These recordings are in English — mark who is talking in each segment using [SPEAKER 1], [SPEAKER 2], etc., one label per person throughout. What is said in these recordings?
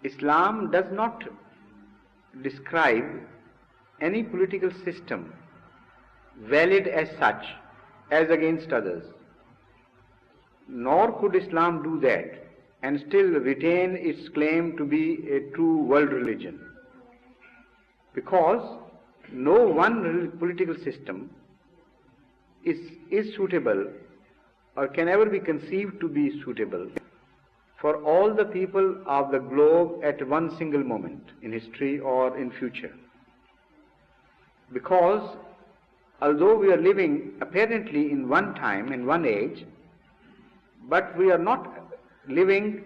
[SPEAKER 1] Islam does not describe any political system valid as such as against others. Nor could Islam do that and still retain its claim to be a true world religion. Because no one political system is suitable or can ever be conceived to be suitable for all the people of the globe at one single moment in history or in future. Because although we are living apparently in one time, in one age, but we are not living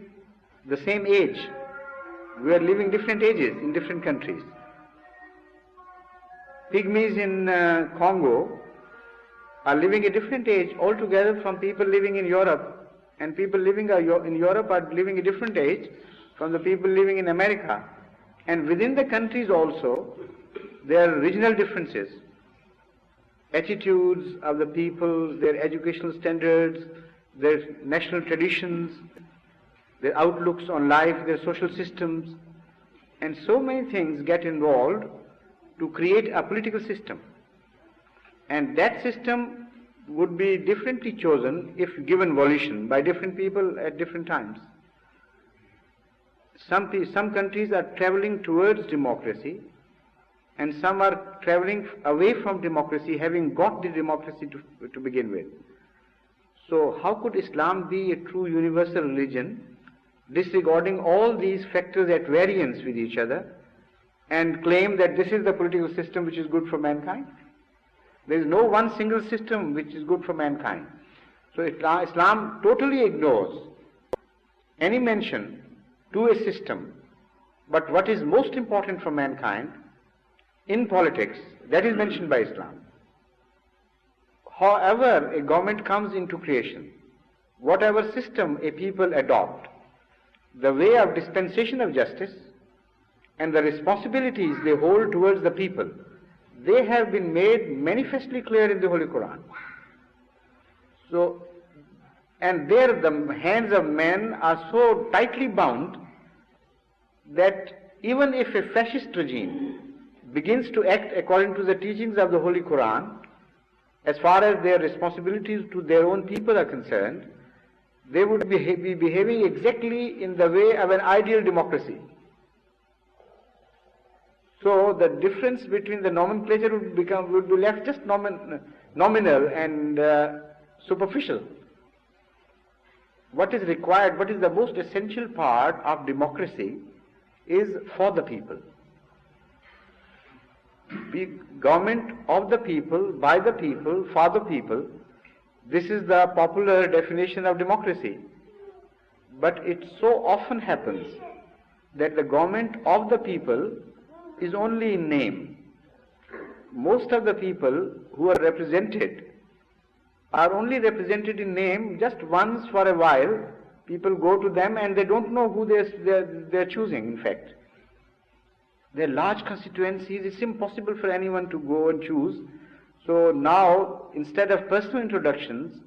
[SPEAKER 1] the same age. We are living different ages in different countries. Pygmies in Congo are living a different age altogether from people living in Europe, and people living in Europe are living a different age from the people living in America. And within the countries also, there are regional differences, attitudes of the people, their educational standards, their national traditions, their outlooks on life, their social systems, and so many things get involved to create a political system. And that system would be differently chosen if given volition by different people at different times. Some countries are traveling towards democracy, and some are traveling away from democracy, having got the democracy to begin with. So how could Islam be a true universal religion, disregarding all these factors at variance with each other, and claim that this is the political system which is good for mankind? There is no one single system which is good for mankind. So Islam totally ignores any mention to a system, but what is most important for mankind in politics, that is mentioned by Islam. However a government comes into creation, whatever system a people adopt, the way of dispensation of justice and the responsibilities they hold towards the people, they have been made manifestly clear in the Holy Quran. So, and there the hands of men are so tightly bound that even if a fascist regime begins to act according to the teachings of the Holy Quran, as far as their responsibilities to their own people are concerned, they would be behaving exactly in the way of an ideal democracy. So the difference between the nomenclature would be left just nominal and superficial. What is required, what is the most essential part of democracy is for the people. Be government of the people, by the people, for the people. This is the popular definition of democracy. But it so often happens that the government of the people is only in name. Most of the people who are represented are only represented in name. Just once for a while people go to them and they don't know who they're choosing. In fact, they're large constituencies, it's impossible for anyone to go and choose. So now, instead of personal introductions,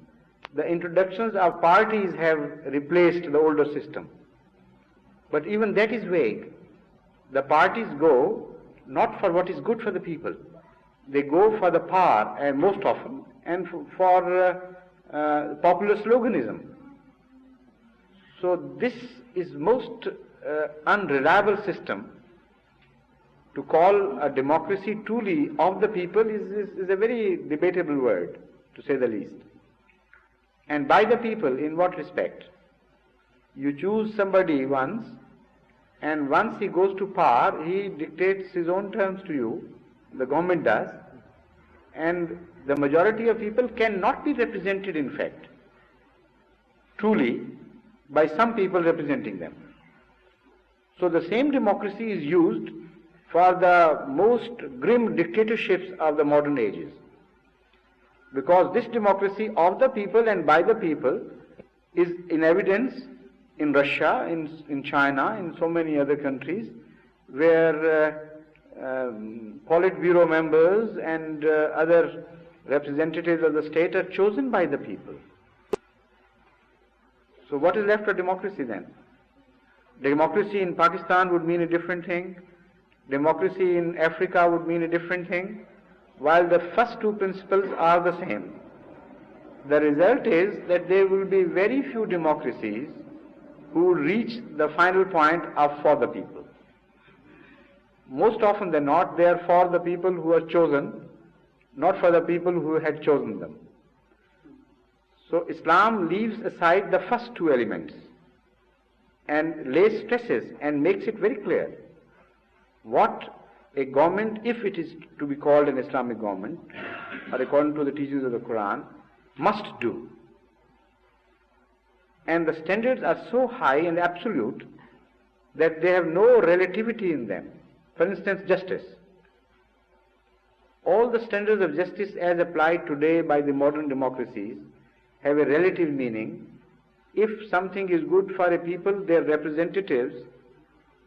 [SPEAKER 1] the introductions of parties have replaced the older system. But even that is vague. The parties go not for what is good for the people. They go for the power, and most often, and for popular sloganism. So this is most unreliable system. To call a democracy truly of the people is a very debatable word, to say the least. And by the people, in what respect? You choose somebody once, and once he goes to power, he dictates his own terms to you, the government does, and the majority of people cannot be represented, in fact, truly, by some people representing them. So the same democracy is used for the most grim dictatorships of the modern ages. Because this democracy of the people and by the people is in evidence in Russia, in China, in so many other countries, where Politburo members and other representatives of the state are chosen by the people. So what is left for democracy then? Democracy in Pakistan would mean a different thing. Democracy in Africa would mean a different thing, while the first two principles are the same. The result is that there will be very few democracies who reach the final point of for the people. Most often than not, they are for the people who are chosen, not for the people who had chosen them. So Islam leaves aside the first two elements and lays stresses and makes it very clear what a government, if it is to be called an Islamic government, or according to the teachings of the Quran, must do. And the standards are so high and absolute that they have no relativity in them. For instance, justice. All the standards of justice as applied today by the modern democracies have a relative meaning. If something is good for a people, their representatives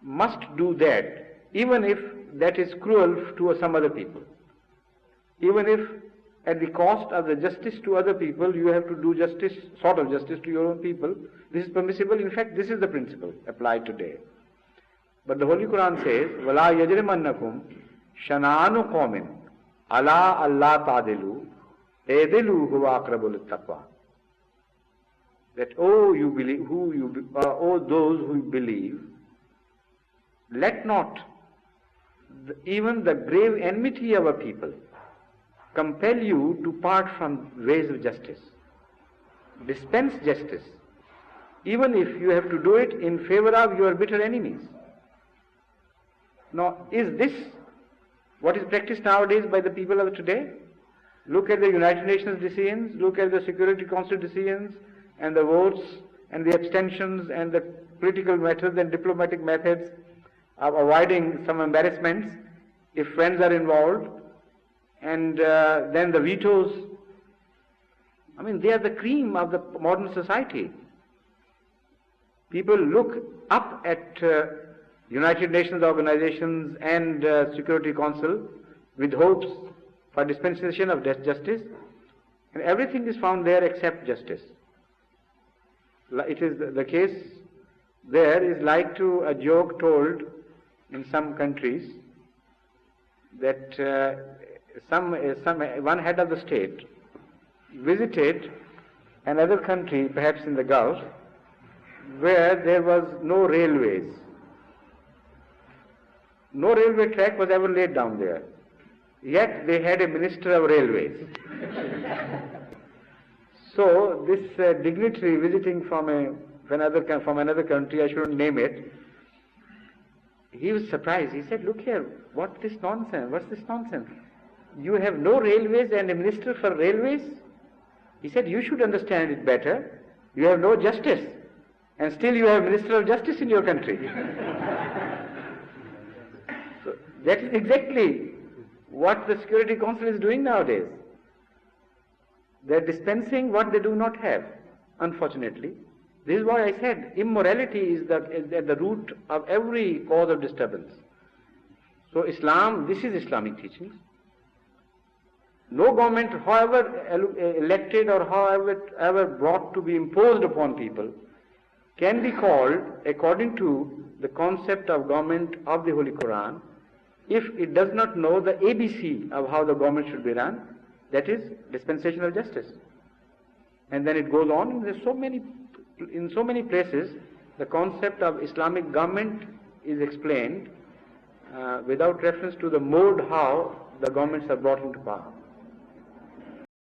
[SPEAKER 1] must do that, even if that is cruel to some other people. Even if at the cost of the justice to other people, you have to do justice, sort of justice to your own people. This is permissible. In fact, this is the principle applied today. But the Holy Quran says, وَلَا يَجْرِمَنَّكُمْ شَنَآنُ قَوْمٍ عَلَىٰ أَلَّا تَعْدِلُوا اعْدِلُوا هُوَ أَقْرَبُ لِلتَّقْوَىٰ. That, those who believe, let not even the grave enmity of a people compel you to part from ways of justice. Dispense justice, even if you have to do it in favor of your bitter enemies. Now, is this what is practiced nowadays by the people of today? Look at the United Nations decisions, look at the Security Council decisions, and the votes, and the abstentions, and the political methods and diplomatic methods of avoiding some embarrassments if friends are involved, and then the vetoes. I mean, they are the cream of the modern society. People look up at United Nations organizations and Security Council with hopes for dispensation of justice, and everything is found there except justice. It is the case there is like to a joke told in some countries that one head of the state visited another country, perhaps in the Gulf, where there was no railways. No railway track was ever laid down there. Yet they had a minister of railways. So this dignitary visiting from another country, I shouldn't name it, he was surprised. He said, "Look here, what's this nonsense? You have no railways and a minister for railways?" He said, "You should understand it better. You have no justice, and still you have minister of justice in your country." So that is exactly what the Security Council is doing nowadays. They are dispensing what they do not have, unfortunately. This is why I said immorality is at the root of every cause of disturbance. So Islam, this is Islamic teachings. No government, however elected or however brought to be imposed upon people, can be called according to the concept of government of the Holy Quran if it does not know the ABC of how the government should be run, that is dispensational justice. And then it goes on, in so many places the concept of Islamic government is explained without reference to the mode how the governments are brought into power.